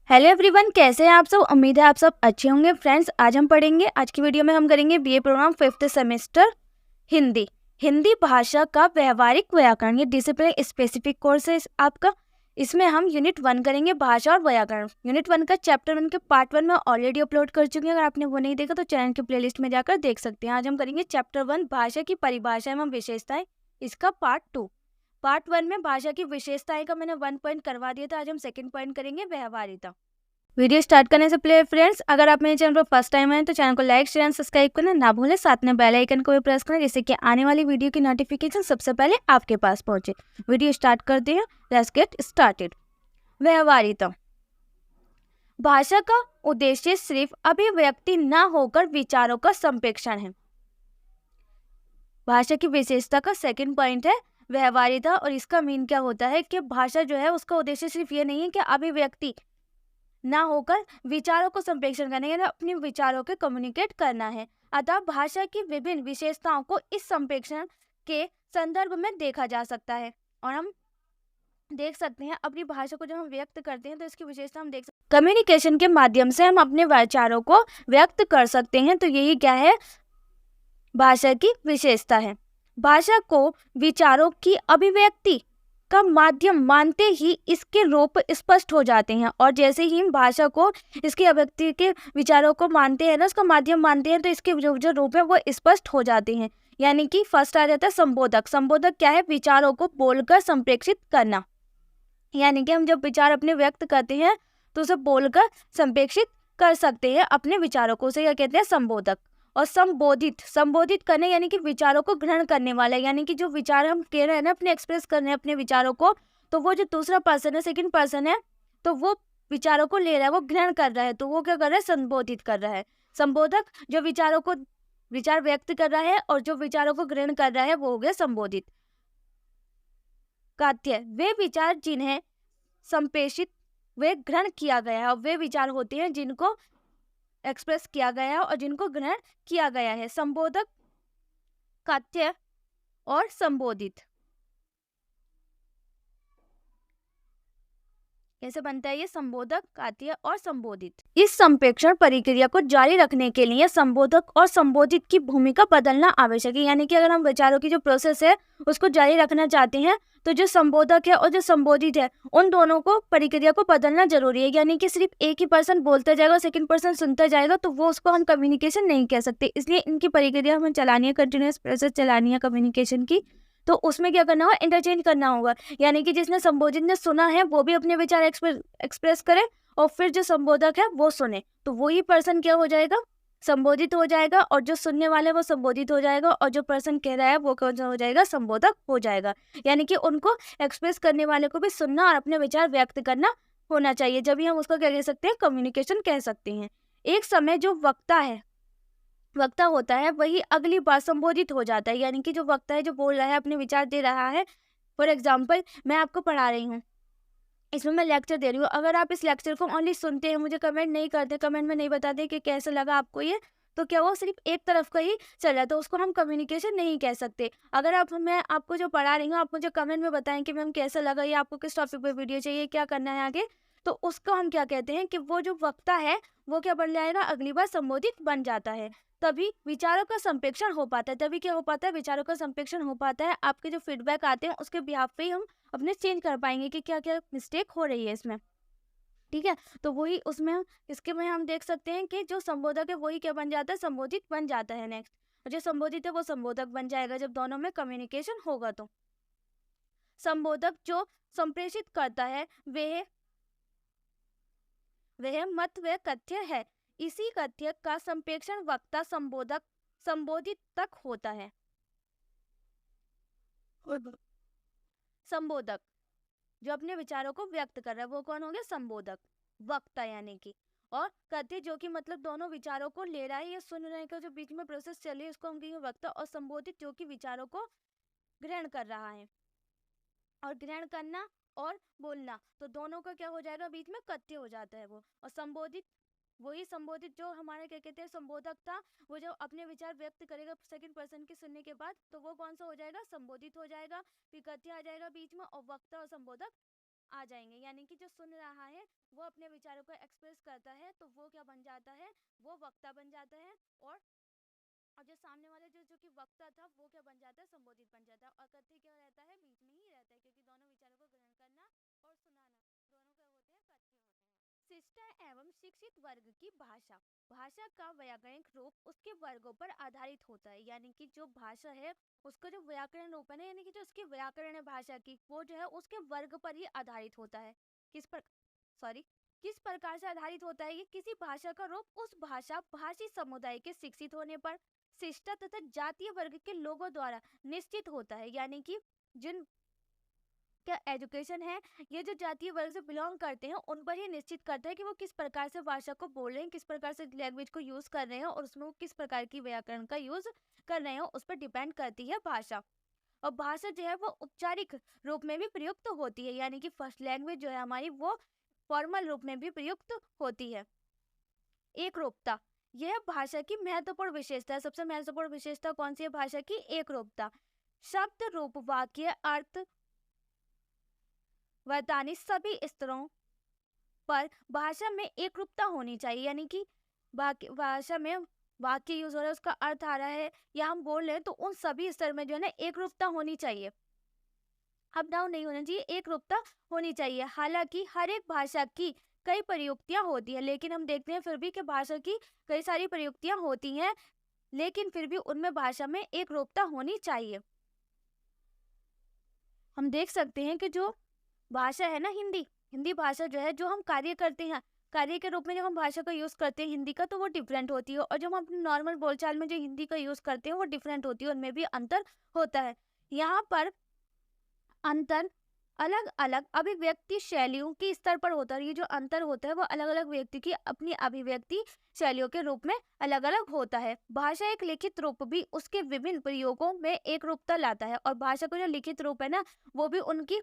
Hello everyone, कैसे हैं आप सब। उम्मीद है आप सब अच्छे होंगे। फ्रेंड्स, आज हम पढ़ेंगे, आज की वीडियो में हम करेंगे BA program 5th semester Hindi Hindi भाषा का व्यवहारिक व्याकरण। ये डिसिप्लिन स्पेसिफिक कोर्स है आपका। इसमें हम यूनिट 1 करेंगे, भाषा और व्याकरण। यूनिट 1 का चैप्टर 1 के पार्ट 1 में ऑलरेडी अपलोड कर चुके हैं। अगर आपने वो नहीं देखा तो चैनल के प्लेलिस्ट में जाकर देख सकते हैं। आज हम करेंगे चैप्टर 1, भाषा की परिभाषा एवं विशेषताएं, इसका पार्ट 2। पार्ट 1 में भाषा की विशेषताएं का मैंने 1 पॉइंट करवा दिया था। आज हम सेकंड पॉइंट करेंगे, व्यवहारिता। वीडियो स्टार्ट करने से पहले फ्रेंड्स, अगर आप मेरे चैनल पर फर्स्ट टाइम आए तो चैनल को लाइक शेयर एंड सब्सक्राइब करना ना भूलें। साथ में बेल आइकन को भी प्रेस करें जिससे कि आने वाली वीडियो की नोटिफिकेशन सबसे पहले आपके पास पहुंचे। वीडियो स्टार्ट करते हैं। Let's get started. व्यवहारिता। भाषा का उद्देश्य सिर्फ अभिव्यक्ति न होकर विचारों का संप्रेषण है। भाषा की विशेषता का सेकंड पॉइंट है व्यवहारिता, और इसका मीन क्या होता है कि भाषा जो है उसका उद्देश्य सिर्फ ये नहीं है कि अभिव्यक्ति ना होकर विचारों को संप्रेषण करना, यानी अपने विचारों के कम्युनिकेट करना है। अतः भाषा की विभिन्न विशेषताओं को इस संप्रेषण के संदर्भ में देखा जा सकता है, और हम देख सकते हैं अपनी भाषा को जब हम व्यक्त करते हैं तो इसकी विशेषता हम देख सकते हैं। कम्युनिकेशन के माध्यम से हम अपने विचारों को व्यक्त कर सकते हैं, तो यही क्या है, भाषा की विशेषता है। भाषा को विचारों की अभिव्यक्ति का माध्यम मानते ही इसके रूप स्पष्ट हो जाते हैं, और जैसे ही हम भाषा को इसकी अभिव्यक्ति के विचारों को मानते हैं ना, उसका माध्यम मानते हैं, तो इसके जो रूप है वो स्पष्ट हो जाते हैं। यानी कि फर्स्ट आ जाता है संबोधक। संबोधक क्या है, विचारों को बोलकर संप्रेषित करना। यानी कि हम जब विचार अपने व्यक्त करते हैं तो उसे बोलकर संप्रेषित कर सकते हैं अपने विचारों को, उसे क्या कहते हैं, संबोधक। और संबोधित, संबोधित करने यानी कि विचारों को ग्रहण करने वाला, यानी कि जो विचार हम कह रहे हैं ना, अपने एक्सप्रेस कर रहे हैं अपने विचारों को, तो वो जो दूसरा पर्सन है, सेकंड पर्सन है, तो वो विचारों को ले रहा है, वो ग्रहण कर रहा है, तो वो क्या कर रहा है, संबोधित कर रहा है। संबोधक जो विचारों को विचार व्यक्त कर रहा है और जो विचारों को ग्रहण कर रहा है वो हो गया संबोधित। काथ्य, वे विचार जिन्हें संप्रेषित वे ग्रहण किया गया है, और वे विचार होते हैं जिनको एक्सप्रेस किया गया है और जिनको ग्रहण किया गया है। संबोधक, काथ्य और संबोधित। कैसे बनता है ये, संबोधक, काथ्य और संबोधित। इस संप्रेषण प्रक्रिया को जारी रखने के लिए संबोधक और संबोधित की भूमिका बदलना आवश्यक है। यानी कि अगर हम विचारों की जो प्रोसेस है उसको जारी रखना चाहते हैं तो जो संबोधक है और जो संबोधित है उन दोनों को प्रक्रिया को बदलना जरूरी है। यानी कि सिर्फ एक ही पर्सन बोलता जाएगा, सेकंड पर्सन सुनता जाएगा, तो वो उसको हम कम्युनिकेशन नहीं कह सकते। इसलिए इनकी प्रक्रिया हमें चलानी है, कंटिन्यूअस प्रोसेस चलानी है कम्युनिकेशन की। तो उसमें क्या करना होगा, इंटरचेंज करना होगा। यानी कि जिसने संबोधित ने सुना है वो भी अपने विचार एक्सप्रेस करे, और फिर जो संबोधक है वो सुने, तो वही पर्सन क्या हो जाएगा, संबोधित हो जाएगा, और जो सुनने वाले वो संबोधित हो जाएगा, और जो पर्सन कह रहा है वो कौन सा हो जाएगा, संबोधक हो जाएगा। यानी कि उनको एक्सप्रेस करने वाले को भी सुनना और अपने विचार व्यक्त करना होना चाहिए, जब भी हम उसको क्या कह सकते हैं, कम्युनिकेशन कह सकते हैं। एक समय जो वक्ता होता है वही अगली बार संबोधित हो जाता है। यानी कि जो वक्ता है, जो बोल रहा है, अपने विचार दे रहा है। फॉर एग्जाम्पल, मैं आपको पढ़ा रही हूँ, इसमें मैं लेक्चर दे रही हूँ। अगर आप इस लेक्चर को ओनली सुनते हैं, मुझे कमेंट नहीं करते, कमेंट में नहीं बताते कि कैसा लगा आपको ये, तो क्या वो सिर्फ एक तरफ का ही चल रहा है, तो उसको हम कम्युनिकेशन नहीं कह सकते। अगर मैं आपको जो पढ़ा रही हूँ, आप मुझे कमेंट में बताएं कि मैम कैसा लगा ये, आपको किस टॉपिक पे वीडियो चाहिए, क्या करना है आगे, तो उसको हम क्या कहते हैं कि वो जो वक्ता है वो क्या बन जाएगा, अगली बार संबोधित बन जाता है। तभी विचारों का संप्रेषण हो पाता है। तभी क्या हो पाता है, विचारों का संप्रेषण हो पाता है। आपके जो फीडबैक आते हैं उसके बिहाफ पे ही हम अपने चेंज कर पाएंगे कि क्या क्या मिस्टेक हो रही है इसमें। ठीक है, तो वही उसमें इसके में हम देख सकते हैं कि जो संबोधक है वही क्या बन जाता है, संबोधित बन जाता है नेक्स्ट, और जो संबोधित है वो संबोधक बन जाएगा जब दोनों में कम्युनिकेशन होगा। तो संबोधक जो संप्रेषित करता है वह मत व कथ्य है। इसी कथ्य का संप्रेषण वक्ता संबोधक संबोधित तक होता है। संबोधक जो अपने विचारों को व्यक्त कर रहा है वो कौन हो गया, संबोधक, वक्ता यानी कि। और कथ्य जो कि मतलब दोनों विचारों को ले रहा है या सुन रहे का जो बीच में प्रोसेस चल रही है उसको हम कहेंगे वक्ता। और संबोधित जो कि विचारों को ग्रहण कर रहा है, और ग्रहण करना और बोलना, तो दोनों का क्या हो जाएगा, बीच में कथ्य हो जाता है वो। और संबोधित, वही संबोधित जो हमारे क्या कहते हैं, संबोधक था, वो जो अपने विचार व्यक्त करेगा सेकंड पर्सन के सुनने के बाद, तो वो कौन सा हो जाएगा, संबोधित हो जाएगा। फिर कथ्य आ जाएगा बीच में, और वक्ता और संबोधक आ जाएंगे, यानी कि जो सुन रहा है वो अपने विचारों को एक्सप्रेस करता है तो वो क्या बन जाता है, वो वक्ता बन जाता है। और जो सामने वाले जो कि वक्ता था वो क्या बन जाता है, संबोधित बन जाता है। और कथ्य क्या रहता है, बीच में ही रहता है, क्योंकि दोनों विचारों को ग्रहण करना और सुनाना दोनों क्या होते हैं, कथ्य होते हैं। शिष्ट एवं शिक्षित वर्ग की भाषा, भाषा का व्याकरणिक रूप उसके वर्गों पर आधारित होता है, यानी कि जो भाषा है उसका जो व्याकरण रूप है ना, यानी कि जो उसकी व्याकरण है भाषा की, वो जो है उसके वर्ग पर ही आधारित होता है। किस प्रकार से आधारित होता है, ये किसी भाषा का रूप उस भाषा भाषी समुदाय के शिक्षित होने पर शिष्ट तथा जातीय वर्ग के लोगों द्वारा निश्चित होता है, यानी कि जिन क्या एजुकेशन है, ये जो जातीय वर्ग से बिलोंग करते हैं उन पर ही निश्चित करता है कि वो किस प्रकार से भाषा को बोल रहे हैं, किस प्रकार से लैंग्वेज को यूज कर रहे हैं और उसमें वो किस प्रकार की व्याकरण का यूज कर रहे हैं, उस पर डिपेंड करती है भाषा। और भाषा जो है वो औपचारिक रूप में भी प्रयुक्त होती है, यानी कि फर्स्ट लैंग्वेज जो है हमारी वो फॉर्मल रूप में भी प्रयुक्त होती है। एक रूपता, यह भाषा की महत्वपूर्ण विशेषता है। सबसे महत्वपूर्ण विशेषता कौन सी है भाषा की, एक रूपता। शब्द रूप वाक्य अर्थ वर्तानी सभी स्तरों पर भाषा में एक रूपता होनी चाहिए, यानी कि भाषा में वाक्य यूज हो रहा है, उसका अर्थ आ रहा है या हम बोल रहे हैं, तो उन सभी स्तर में जो है ना एक रूपता होनी चाहिए, अप डाउन नहीं होना चाहिए, एक रूपता होनी चाहिए। हालांकि हर एक भाषा की कई प्रयुक्तियां होती है, लेकिन हम देखते हैं फिर भी कि भाषा की कई सारी प्रयुक्तियां होती हैं, लेकिन फिर भी उनमें भाषा में एक रूपता होनी चाहिए। हम देख सकते हैं कि जो भाषा है ना हिंदी भाषा जो है, जो हम कार्य करते हैं, कार्य के रूप में जब हम भाषा का यूज करते हैं हिंदी का, तो वो डिफरेंट होती है, और जब हम अपने नॉर्मल बोलचाल में जो हिंदी का यूज करते हैं वो डिफरेंट होती है, उनमें भी अंतर होता है। यहाँ पर अंतर अलग अलग अभिव्यक्ति शैलियों के स्तर पर होता है। ये जो अंतर होता है वो अलग अलग व्यक्ति की अपनी अभिव्यक्ति शैलियों के रूप में अलग अलग होता है। भाषा एक लिखित रूप भी उसके विभिन्न प्रयोगों में एक रूपता लाता है, और भाषा का जो लिखित रूप है ना, वो भी उनकी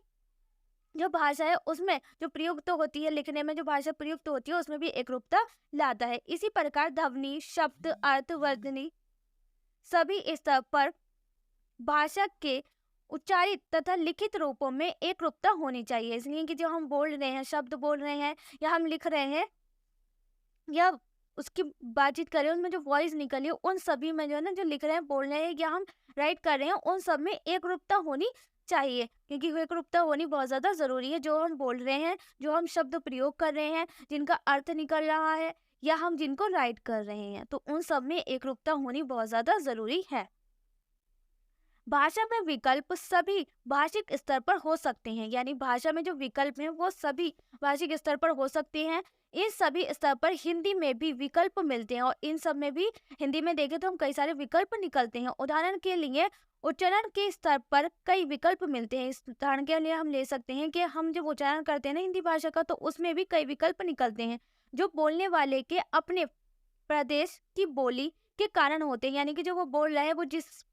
जो भाषा है उसमें जो प्रयुक्त होती है, लिखने में जो भाषा प्रयुक्त होती है उसमें भी एक रूपता लाता है। इसी प्रकार ध्वनि, शब्द, अर्थ, वर्तनी सभी स्तर पर भाषा के उच्चारित तथा लिखित रूपों में एक रूपता होनी चाहिए। इसलिए कि जो हम बोल रहे हैं, शब्द बोल रहे हैं या हम लिख रहे हैं या उसकी बातचीत कर रहे हैं, उनमें जो वॉइस निकली है उन सभी में जो है ना, जो लिख रहे हैं, बोल रहे हैं या हम राइट कर रहे हैं, उन सब में एक रूपता होनी चाहिए, क्योंकि एक रूपता होनी बहुत ज्यादा जरूरी है। जो हम बोल रहे हैं, जो हम शब्द प्रयोग कर रहे हैं, जिनका अर्थ निकल रहा है या हम जिनको राइट कर रहे हैं, तो उन सब में एक रूपता होनी बहुत ज्यादा जरूरी है। भाषा में विकल्प सभी भाषिक स्तर पर हो सकते हैं, यानी भाषा में जो विकल्प हैं वो सभी भाषिक स्तर पर हो सकते हैं। इन सभी स्तर पर हिंदी में भी विकल्प मिलते हैं, और इन सब में भी हिंदी में देखें तो हम कई सारे विकल्प निकलते हैं। उदाहरण के लिए उच्चारण के स्तर पर कई विकल्प मिलते हैं। इस उदाहरण के लिए हम ले सकते हैं कि हम जब उच्चारण करते हैं ना हिंदी भाषा का, तो उसमें भी कई विकल्प निकलते हैं जो बोलने वाले के अपने प्रदेश की बोली के कारण होते हैं, यानी कि जो वो बोल रहा है वो जिस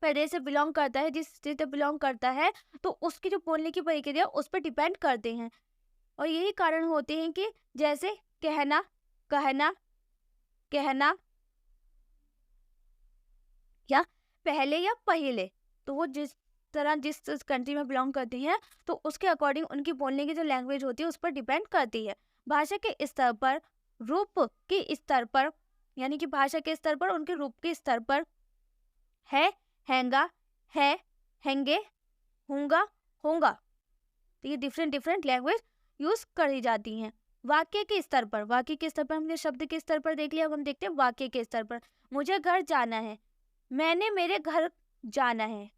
प्रदेश से बिलोंग करता है, जिस स्टेट से बिलोंग करता है, तो उसकी जो बोलने की प्रक्रिया उस पर डिपेंड करते हैं। और यही कारण होते हैं कि जैसे कहना, कहना, कहना या पहले या पहले, तो वो जिस तरह जिस कंट्री में बिलोंग करते हैं तो उसके अकॉर्डिंग उनकी बोलने की जो लैंग्वेज होती है उस पर डिपेंड करती है। भाषा के स्तर पर, रूप के स्तर पर, यानी कि भाषा के स्तर पर, उनके रूप के स्तर पर है, हैंगा, है, हैंगे, होंगा, होंगा, तो ये डिफरेंट लैंग्वेज यूज करी जाती हैं। वाक्य के स्तर पर, वाक्य के स्तर पर हमने शब्द के स्तर पर देख लिया, अब हम देखते हैं वाक्य के स्तर पर। मुझे घर जाना है, मैंने मेरे घर जाना है,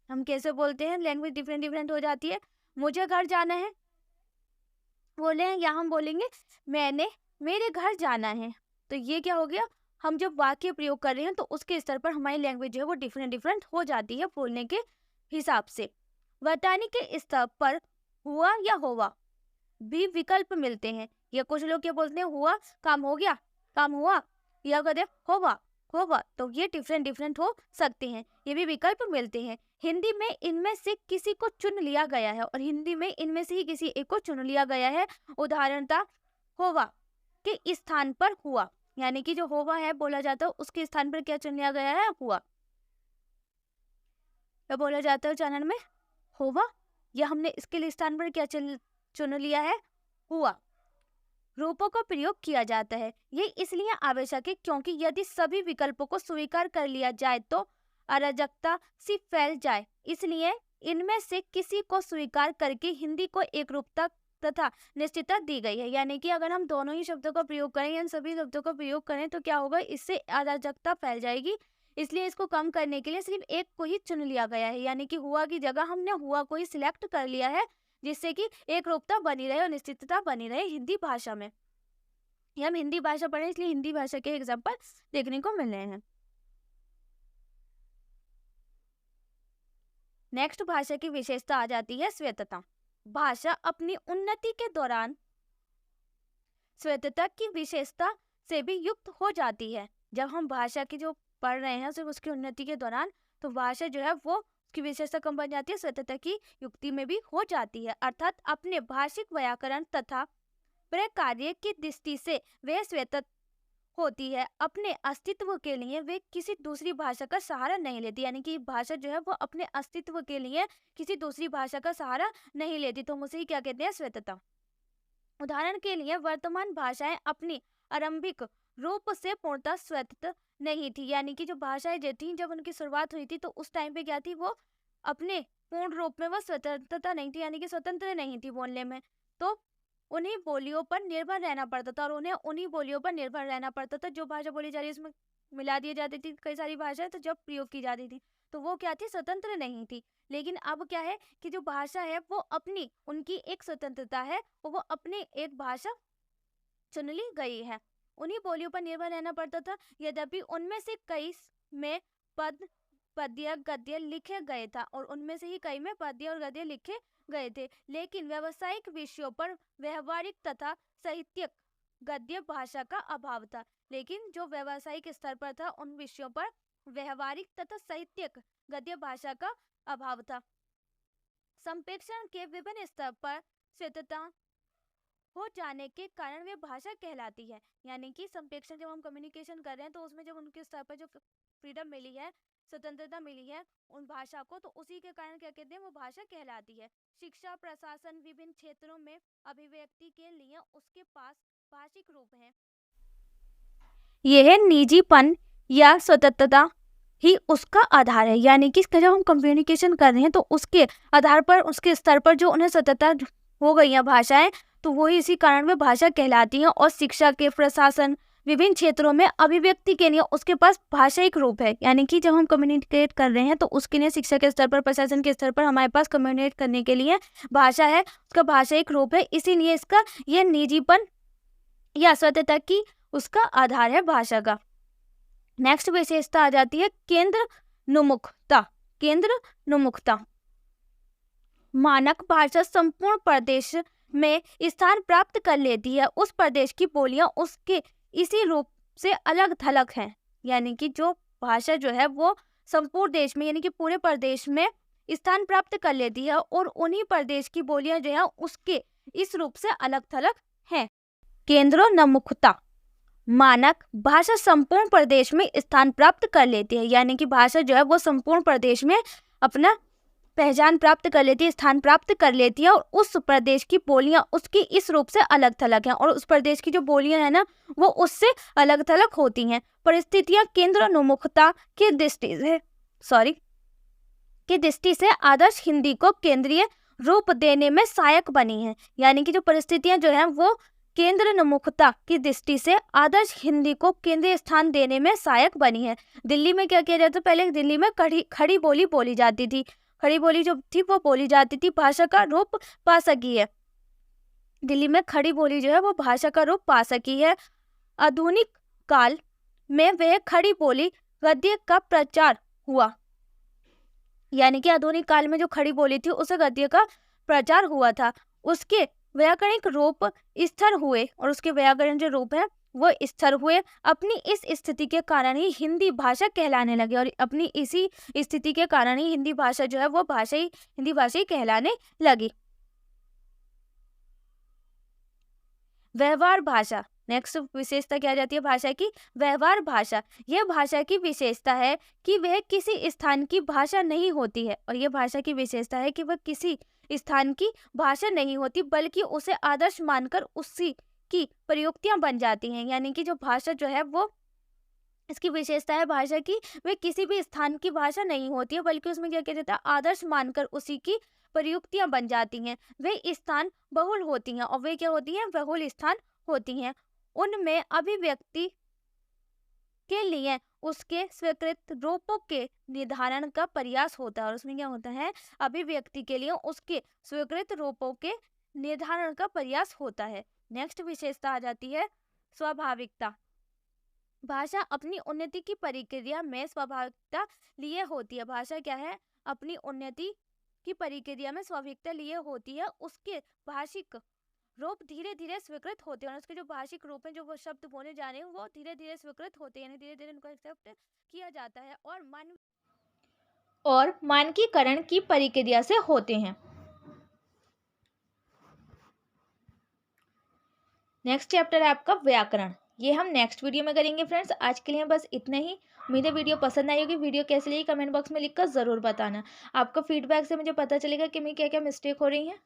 हम कैसे बोलते हैं, लैंग्वेज डिफरेंट हो जाती है। मुझे घर जाना है बोले हैं, या हम बोलेंगे मैंने मेरे घर जाना है, तो ये क्या हो गया, हम जब वाक्य प्रयोग कर रहे हैं तो उसके स्तर पर हमारी लैंग्वेज जो है वो डिफरेंट हो जाती है बोलने के हिसाब से। वर्तनी के स्तर पर हुआ या होवा भी विकल्प मिलते हैं। या कुछ लोग क्या बोलते हैं, हुआ काम हो गया, काम हुआ, या कहते हैं होवा, होवा, तो ये डिफरेंट हो सकते हैं, ये भी विकल्प मिलते हैं। हिंदी में इनमें से किसी को चुन लिया गया है, और हिंदी में इनमें से ही किसी एक को चुन लिया गया है। उदाहरणतः होवा के स्थान पर हुआ, यानी कि जो होवा है बोला जाता है उसके स्थान पर क्या चुन लिया गया है, हुआ। क्या बोला जाता है उच्चारण में, होवा, या हमने इसके लिए स्थान पर क्या चुन चुन लिया है हुआ रूपों का प्रयोग किया जाता है। ये इसलिए आवश्यक है क्योंकि यदि सभी विकल्पों को स्वीकार कर लिया जाए तो अराजकता सी फैल जाए, इसलिए इनमें से किसी को स्वीकार करके हिंदी को एकरूपता तथा निश्चितता दी गई है। यानी कि अगर हम दोनों ही शब्दों का प्रयोग करें या इन सभी शब्दों का प्रयोग करें तो क्या होगा, इससे अराजकता फैल जाएगी, इसलिए इसको कम करने के लिए सिर्फ एक को ही चुन लिया गया है। यानी कि हुआ की जगह हमने हुआ को ही सिलेक्ट कर लिया है, जिससे कि एकरूपता बनी रहे और निश्चितता बनी रहे हिंदी भाषा में। हम हिंदी भाषा पढ़े इसलिए हिंदी भाषा के एग्जाम्पल देखने को मिल रहे हैं। नेक्स्ट भाषा की विशेषता आ जाती है स्वायत्तता। भाषा अपनी उन्नति के दौरान स्वायत्तता की विशेषता से भी युक्त हो जाती है। जब हम भाषा की जो पढ़ रहे हैं सिर्फ उसकी उन्नति के दौरान, तो भाषा जो है वो उसकी विशेषता कम बन जाती है, स्वायत्तता की युक्ति में भी हो जाती है। अर्थात अपने भाषिक व्याकरण तथा प्रकार्य की दृष्टि से वह स्वायत्त होती है, अपने अस्तित्व के लिए वे किसी दूसरी भाषा का सहारा नहीं लेती। यानी कि भाषा जो है वो अपने अस्तित्व के लिए किसी दूसरी भाषा का सहारा नहीं लेती, तो हम उसे ही क्या कहते हैं, स्वायत्तता। उदाहरण के लिए वर्तमान भाषाएं अपनी आरंभिक रूप से पूर्णतः स्वायत्त नहीं थी। यानी कि जो भाषाएं जो थी जब उनकी शुरुआत हुई थी तो उस टाइम पे क्या थी, वो अपने पूर्ण रूप में वो स्वतंत्रता नहीं थी, यानी कि स्वतंत्र नहीं थी बोलने में, तो उन्हीं बोलियों पर निर्भर रहना पड़ता था और उन्हें उन्हीं बोलियों पर निर्भर रहना पड़ता था। जो भाषा बोली जा रही है उसमें मिला दी जाती थी कई सारी भाषाएं, तो जब प्रयोग की जाती थी तो वो क्या थी, स्वतंत्र नहीं थी। लेकिन अब क्या है कि जो भाषा है वो अपनी उनकी एक स्वतंत्रता है, वो अपनी एक भाषा चुन ली गई है, उन्हीं बोलियों पर निर्भर रहना पड़ता था। यद्यपि उनमें से कई में पद पद्य गद्य लिखे गए था और उनमें से ही कई में पद्य और गद्य लिखे गए थे, लेकिन व्यावसायिक विषयों पर व्यवहारिक तथा साहित्यिक गद्य भाषा का अभाव था। लेकिन जो व्यावसायिक स्तर पर था उन विषयों पर व्यवहारिक तथा साहित्यिक गद्य भाषा का अभाव था। संप्रेषण के विभिन्न स्तर पर स्वायत्तता हो जाने के कारण वे भाषा कहलाती है। यानी कि संप्रेषण जब हम कम्युनिकेशन कर रहे हैं तो उसमें जब उनके स्तर पर जो फ्रीडम मिली है, स्वतंत्रता मिली है उन भाषा को, तो उसी के कारण क्या कहते हैं, वो भाषा कहलाती है। शिक्षा प्रशासन विभिन्न क्षेत्रों में अभिव्यक्ति के लिए उसके पास भाषिक रूप है। यह निजीपन या स्वतंत्रता ही उसका आधार है। यानी कि जब हम कम्युनिकेशन कर रहे हैं तो उसके आधार पर, उसके स्तर पर जो उन्हें स्वतंत्रता हो गई है भाषाएं, तो वही इसी कारण वे भाषा कहलाती हैं। और शिक्षा के प्रशासन विभिन्न क्षेत्रों में अभिव्यक्ति के लिए उसके पास भाषायिक रूप है। यानी कि जब हम कम्युनिकेट कर रहे हैं तो उसके लिए शिक्षा के स्तर पर, प्रशासन के स्तर पर हमारे पास कम्युनिकेट करने के लिए भाषा है, उसका भाषायिक रूप है, इसीलिए इसका यह निजीपन या स्वतंत्रता की उसका आधार है भाषा का। नेक्स्ट विशेषता आ जाती है केंद्र नुमुखता। केंद्र नुमुखता मानक भाषा संपूर्ण प्रदेश में स्थान प्राप्त कर लेती है। उस प्रदेश की बोलियां उसके इसी रूप से अलग थलग हैं। यानी कि जो भाषा जो है वो संपूर्ण देश में, यानी कि पूरे प्रदेश में स्थान प्राप्त कर लेती है और उन्हीं प्रदेश की बोलियां जो है उसके इस रूप से अलग थलग हैं। केंद्रोन्मुखता मानक भाषा संपूर्ण प्रदेश में स्थान प्राप्त कर लेती है। यानी कि भाषा जो है वो संपूर्ण प्रदेश में अपना पहचान प्राप्त कर लेती है, स्थान प्राप्त कर लेती है और उस प्रदेश की बोलियां उसकी इस रूप से अलग थलग हैं और उस प्रदेश की जो बोलियां हैं ना वो उससे अलग थलग होती हैं। परिस्थितियां केंद्रोन्मुखता की दृष्टि से आदर्श हिंदी को केंद्रीय रूप देने में सहायक बनी हैं। यानी कि जो परिस्थितियां जो हैं वो केंद्रोन्मुखता की दृष्टि से आदर्श हिंदी को केंद्रीय स्थान देने में सहायक बनी है। दिल्ली में क्या किया जाता, पहले दिल्ली में खड़ी बोली बोली जाती थी, खड़ी बोली जो थी वो बोली जाती थी, भाषा का रूप पा सकी है। दिल्ली में खड़ी बोली जो है वो भाषा का रूप पा सकी है। आधुनिक काल में वह खड़ी बोली गद्य का प्रचार हुआ। यानी कि आधुनिक काल में जो खड़ी बोली थी उसे गद्य का प्रचार हुआ था। उसके व्याकरणिक रूप स्थिर हुए और उसके व्याकरण जो रूप है वो स्थिर हुए। अपनी इस स्थिति के कारण ही हिंदी भाषा कहलाने लगे और अपनी इसी स्थिति के कारण ही हिंदी भाषा जो है वो हिंदी भाषा ही कहलाने लगी। व्यवहार भाषा, नेक्स्ट विशेषता क्या जाती है भाषा की, व्यवहार भाषा। यह भाषा की विशेषता है कि वह किसी स्थान की भाषा नहीं होती है और यह भाषा की विशेषता है कि वह किसी स्थान की भाषा नहीं होती, बल्कि उसे आदर्श मानकर उसी की प्रयुक्तियां बन जाती हैं। यानी कि जो भाषा जो है वो, इसकी विशेषता है भाषा की, वे किसी भी स्थान की भाषा नहीं होती है, बल्कि उसमें क्या किया जाता है, आदर्श मानकर उसी की प्रयुक्तियां बन जाती हैं। वे स्थान बहुल होती हैं, और वे क्या होती हैं, बहुल स्थान होती हैं। उनमें अभिव्यक्ति के लिए उसके स्वीकृत रूपों के निर्धारण का प्रयास होता है। और उसमें क्या होता है, अभिव्यक्ति के लिए उसके स्वीकृत रूपों के निर्धारण का प्रयास होता है। नेक्स्ट विशेषता आ जाती है स्वाभाविकता। भाषा अपनी उन्नति की प्रक्रिया में स्वाभाविकता लिए होती है। भाषा क्या है, अपनी उन्नति की प्रक्रिया में स्वाभाविकता लिए होती है। उसके भाषिक रूप धीरे धीरे स्वीकृत होते हैं, और उसके जो भाषिक रूप हैं, जो वो शब्द बोले जा रहे हैं, वो धीरे धीरे स्वीकृत होते हैं, धीरे धीरे उनको एक्सेप्ट किया जाता है, और मानकीकरण की प्रक्रिया से होते हैं। नेक्स्ट चैप्टर है आपका व्याकरण। ये हम नेक्स्ट वीडियो में करेंगे फ्रेंड्स। आज के लिए बस इतना ही। मुझे वीडियो पसंद आई होगी, वीडियो कैसी लगी कमेंट बॉक्स में लिखकर ज़रूर बताना। आपका फीडबैक से मुझे पता चलेगा कि मेरी क्या क्या मिस्टेक हो रही हैं।